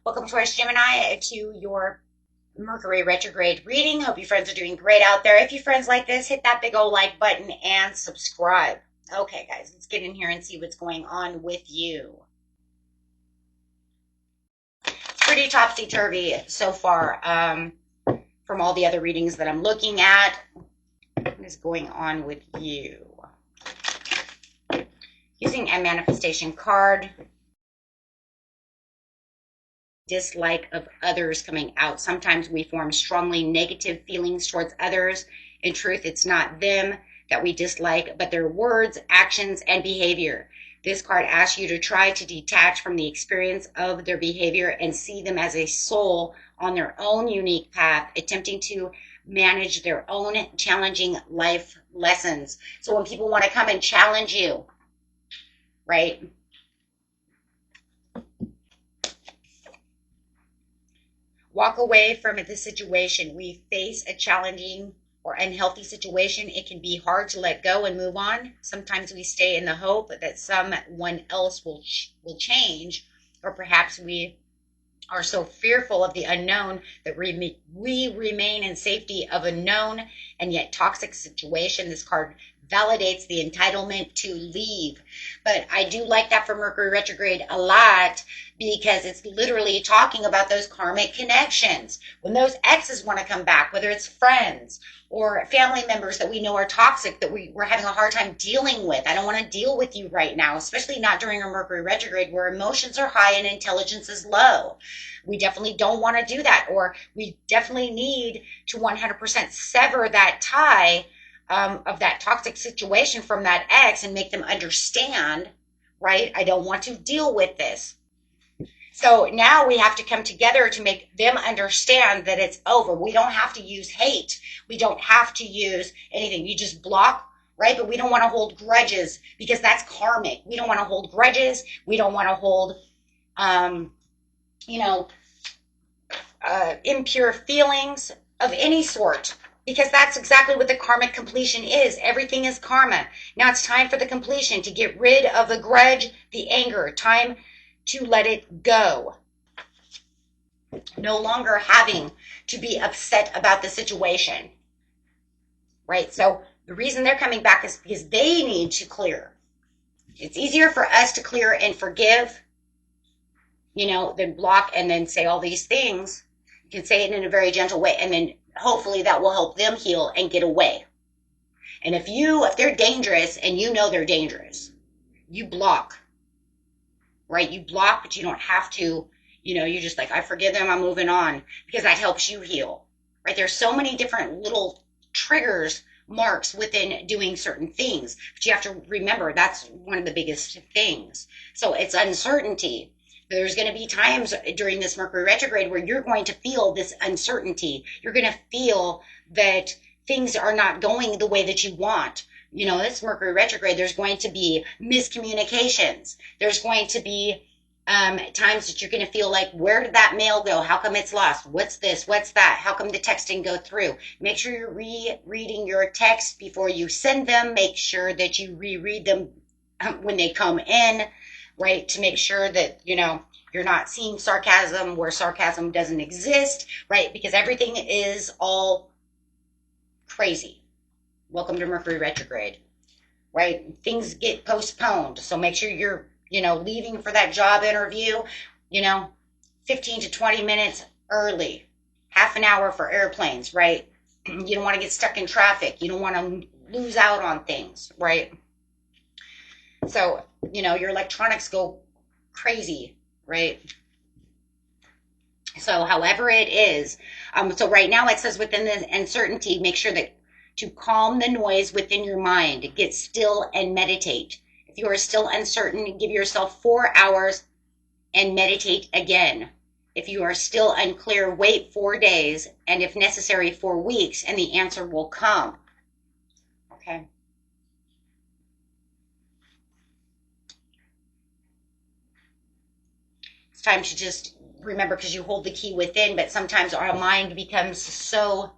Welcome, Taurus Gemini, to your Mercury retrograde reading. Hope you friends are doing great out there. If you friends like this, hit that big old like button and subscribe. Okay, guys, let's get in here and see what's going on with you. It's pretty topsy-turvy so far from all the other readings that I'm looking at. What is going on with you? Using a manifestation card. Dislike of others coming out. Sometimes we form strongly negative feelings towards others. In truth, it's not them that we dislike, but their words, actions, and behavior. This card asks you to try to detach from the experience of their behavior and see them as a soul on their own unique path, attempting to manage their own challenging life lessons. So when people want to come and challenge you, right? Walk away from the situation. We face a challenging or unhealthy situation. It can be hard to let go and move on. Sometimes we stay in the hope that someone else will change, or perhaps we are so fearful of the unknown that we remain in safety of a known and yet toxic situation. This card validates the entitlement to leave. But I do like that for Mercury retrograde a lot, because it's literally talking about those karmic connections. When those exes want to come back, whether it's friends or family members that we know are toxic, that we're having a hard time dealing with. I don't want to deal with you right now, especially not during a Mercury retrograde where emotions are high and intelligence is low. We definitely don't want to do that, or we definitely need to 100% sever that tie of that toxic situation from that ex and make them understand, right? I don't want to deal with this. So now we have to come together to make them understand that it's over. We don't have to use hate. We don't have to use anything. You just block, right? But we don't want to hold grudges, because that's karmic. We don't want to hold grudges. We don't want to hold, impure feelings of any sort, because that's exactly what the karmic completion is. Everything is karma. Now it's time for the completion, to get rid of the grudge, the anger. Time to let it go. No longer having to be upset about the situation, right? So the reason they're coming back is because they need to clear. It's easier for us to clear and forgive, than block and then say all these things. You can say it in a very gentle way, and then hopefully that will help them heal and get away. And if they're dangerous and they're dangerous, you block. Right? You block, but you don't have to, you're just like, I forgive them, I'm moving on, because that helps you heal, right? There's so many different little triggers, marks within doing certain things, but you have to remember that's one of the biggest things. So it's uncertainty. There's going to be times during this Mercury retrograde where you're going to feel this uncertainty. You're going to feel that things are not going the way that you want. This Mercury retrograde, there's going to be miscommunications. There's going to be times that you're going to feel like, where did that mail go? How come it's lost? What's this? What's that? How come the text didn't go through? Make sure you're rereading your texts before you send them. Make sure that you reread them when they come in, right? To make sure that, you're not seeing sarcasm where sarcasm doesn't exist, right? Because everything is all crazy. Welcome to Mercury retrograde, right? Things get postponed. So make sure you're, leaving for that job interview, 15 to 20 minutes early, half an hour for airplanes, right? You don't want to get stuck in traffic. You don't want to lose out on things, right? So, your electronics go crazy, right? So however it is, so right now it says within the uncertainty, make sure that to calm the noise within your mind, get still and meditate. If you are still uncertain, give yourself 4 hours and meditate again. If you are still unclear, wait 4 days, and if necessary, 4 weeks, and the answer will come. Okay. It's time to just remember, because you hold the key within, but sometimes our mind becomes so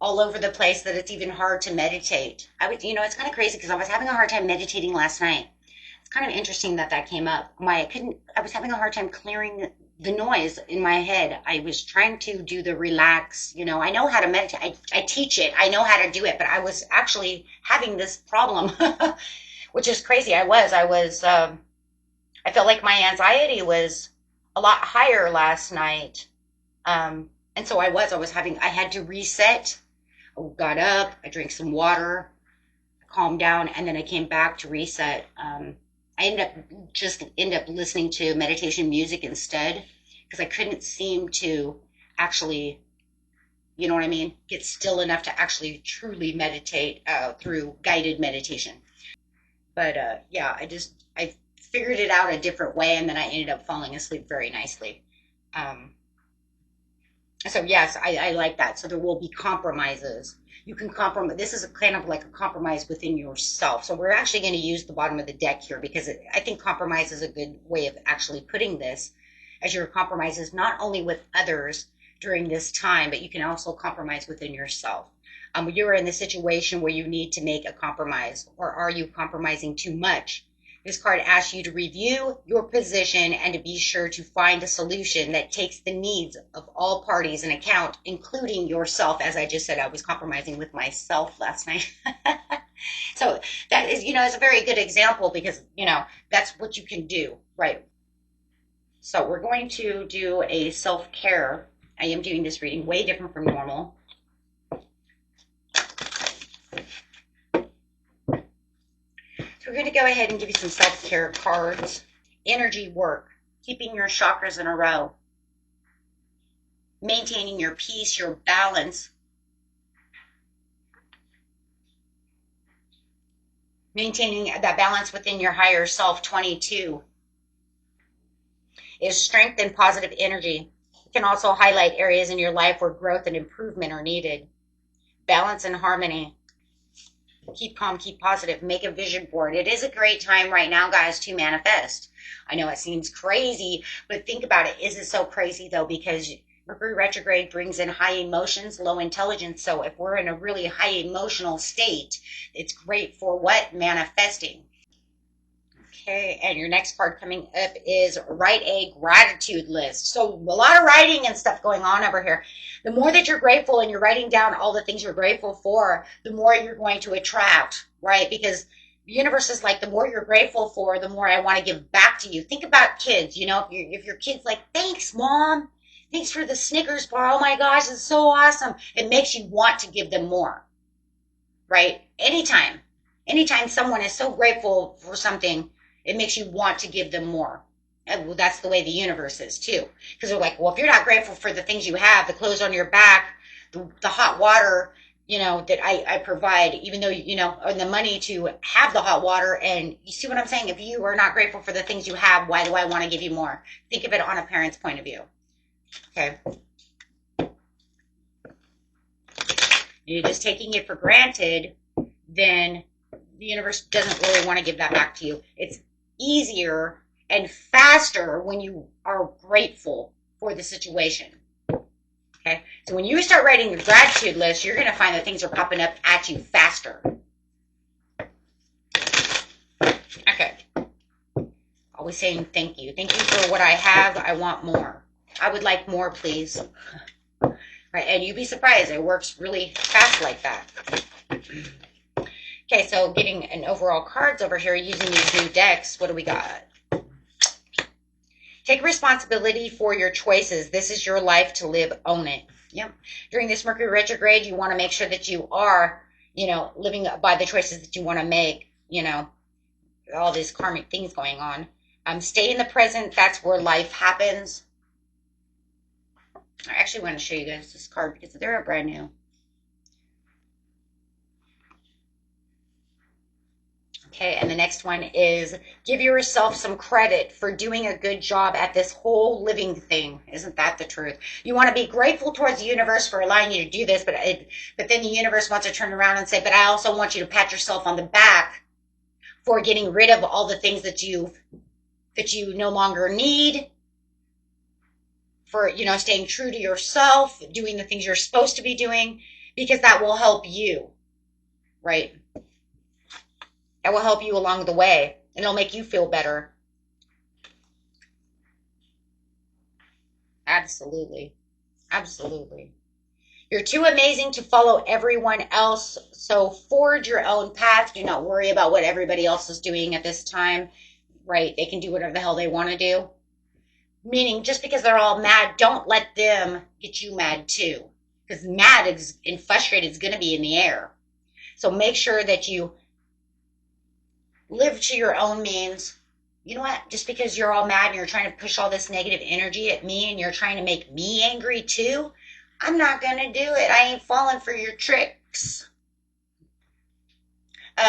all over the place that it's even hard to meditate. It's kind of crazy, because I was having a hard time meditating last night. It's kind of interesting that came up. I was having a hard time clearing the noise in my head. I was trying to do the relax, I know how to meditate. I teach it. I know how to do it, but I was actually having this problem, which is crazy. I felt like my anxiety was a lot higher last night. And so I had to reset. I got up, I drank some water, calmed down, and then I came back to reset. I ended up listening to meditation music instead because I couldn't seem to actually, you know what I mean, get still enough to actually truly meditate through guided meditation. But yeah, I figured it out a different way, and then I ended up falling asleep very nicely. Um, so yes, I like that. So there will be compromises. You can compromise. This is a kind of like a compromise within yourself. So we're actually going to use the bottom of the deck here because I think compromise is a good way of actually putting this, as your compromises not only with others during this time, but you can also compromise within yourself. You're in the situation where you need to make a compromise, or are you compromising too much? This card asks you to review your position and to be sure to find a solution that takes the needs of all parties in account, including yourself. As I just said, I was compromising with myself last night. So that is a very good example because, that's what you can do, right? So we're going to do a self-care. I am doing this reading way different from normal. We're going to go ahead and give you some self-care cards. Energy work, keeping your chakras in a row, maintaining your peace, your balance, maintaining that balance within your higher self. 22 is strength and positive energy. It can also highlight areas in your life where growth and improvement are needed. Balance and harmony. Keep calm, keep positive, make a vision board. It is a great time right now, guys, to manifest. I know it seems crazy, but think about it. Is it so crazy, though? Because Mercury retrograde brings in high emotions, low intelligence. So if we're in a really high emotional state, it's great for what? Manifesting. Okay, and your next card coming up is write a gratitude list. So a lot of writing and stuff going on over here. The more that you're grateful and you're writing down all the things you're grateful for, the more you're going to attract, right? Because the universe is like, the more you're grateful for, the more I want to give back to you. Think about kids, if your kid's like, thanks, mom. Thanks for the Snickers bar. Oh my gosh, it's so awesome. It makes you want to give them more, right? Anytime someone is so grateful for something, it makes you want to give them more. And well, that's the way the universe is too. Because they're like, well, if you're not grateful for the things you have, the clothes on your back, the hot water, that I provide, even though, and the money to have the hot water. And you see what I'm saying? If you are not grateful for the things you have, why do I want to give you more? Think of it on a parent's point of view. Okay. You're just taking it for granted, then the universe doesn't really want to give that back to you. It's easier and faster when you are grateful for the situation. Okay, so when you start writing your gratitude list, you're going to find that things are popping up at you faster. Okay, always saying thank you. Thank you for what I have. I want more. I would like more, please. Right, and you'd be surprised. It works really fast like that. Okay, so getting an overall cards over here using these new decks. What do we got? Take responsibility for your choices. This is your life to live. Own it. Yep. During this Mercury retrograde, you want to make sure that you are, living by the choices that you want to make, all these karmic things going on. Stay in the present. That's where life happens. I actually want to show you guys this card because they're brand new. Okay, and the next one is give yourself some credit for doing a good job at this whole living thing. Isn't that the truth? You want to be grateful towards the universe for allowing you to do this, but then the universe wants to turn around and say, but I also want you to pat yourself on the back for getting rid of all the things that you no longer need, for staying true to yourself, doing the things you're supposed to be doing, because that will help you, right? That will help you along the way, and it'll make you feel better. Absolutely. Absolutely. You're too amazing to follow everyone else. So forge your own path. Do not worry about what everybody else is doing at this time, right? They can do whatever the hell they want to do. Meaning, just because they're all mad, don't let them get you mad too. Because mad and frustrated is going to be in the air. So make sure that you live to your own means. You know what? Just because you're all mad and you're trying to push all this negative energy at me and you're trying to make me angry too, I'm not going to do it. I ain't falling for your tricks.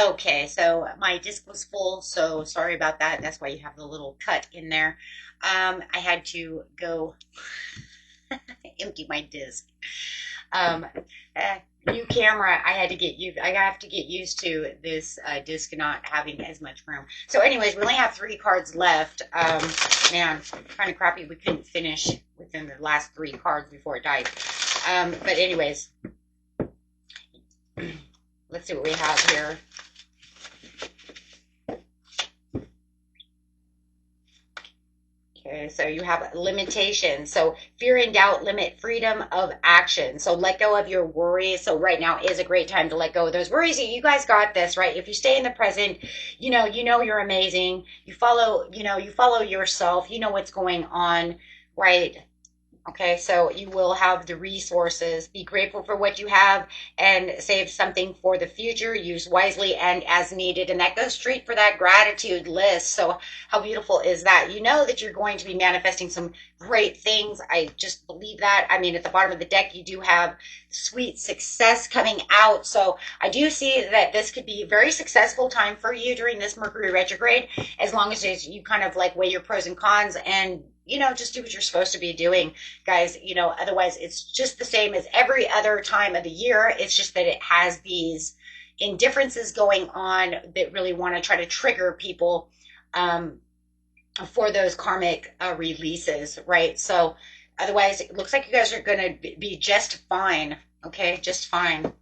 Okay, so my disc was full, so sorry about that. That's why you have the little cut in there. I had to go empty my disc. Um, New camera. I have to get used to this disc not having as much room. So, anyways, we only have 3 cards left. Man, kind of crappy. We couldn't finish within the last 3 cards before it died. But anyways, let's see what we have here. Okay, so you have limitations. So fear and doubt limit freedom of action. So let go of your worries. So right now is a great time to let go of those worries. You guys got this, right? If you stay in the present, you know you're amazing. You follow yourself. You know what's going on, right? Okay, so you will have the resources. Be grateful for what you have and save something for the future. Use wisely and as needed. And that goes straight for that gratitude list. So how beautiful is that? You know that you're going to be manifesting some great things. I just believe that. I mean, at the bottom of the deck, you do have sweet success coming out. So I do see that this could be a very successful time for you during this Mercury retrograde, as long as you kind of like weigh your pros and cons and just do what you're supposed to be doing, guys. Otherwise it's just the same as every other time of the year. It's just that it has these indifferences going on that really want to try to trigger people for those karmic releases, right? So otherwise, it looks like you guys are going to be just fine, okay? Just fine.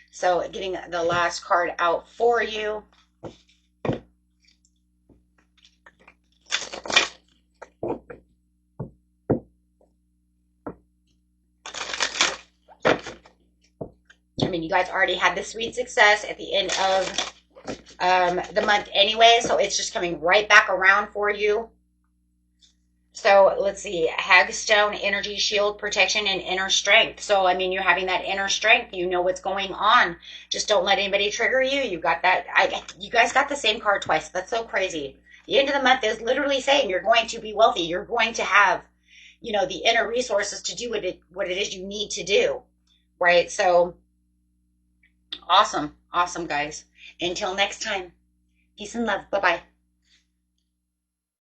So getting the last card out for you. I mean, you guys already had the sweet success at the end of the month anyway, so it's just coming right back around for you. So let's see, Hagstone, energy, shield, protection, and inner strength. So, I mean, you're having that inner strength. You know what's going on. Just don't let anybody trigger you. You got that. You guys got the same card twice. That's so crazy. The end of the month is literally saying you're going to be wealthy. You're going to have, the inner resources to do what it is you need to do, right? So, awesome. Awesome, guys. Until next time, peace and love. Bye-bye.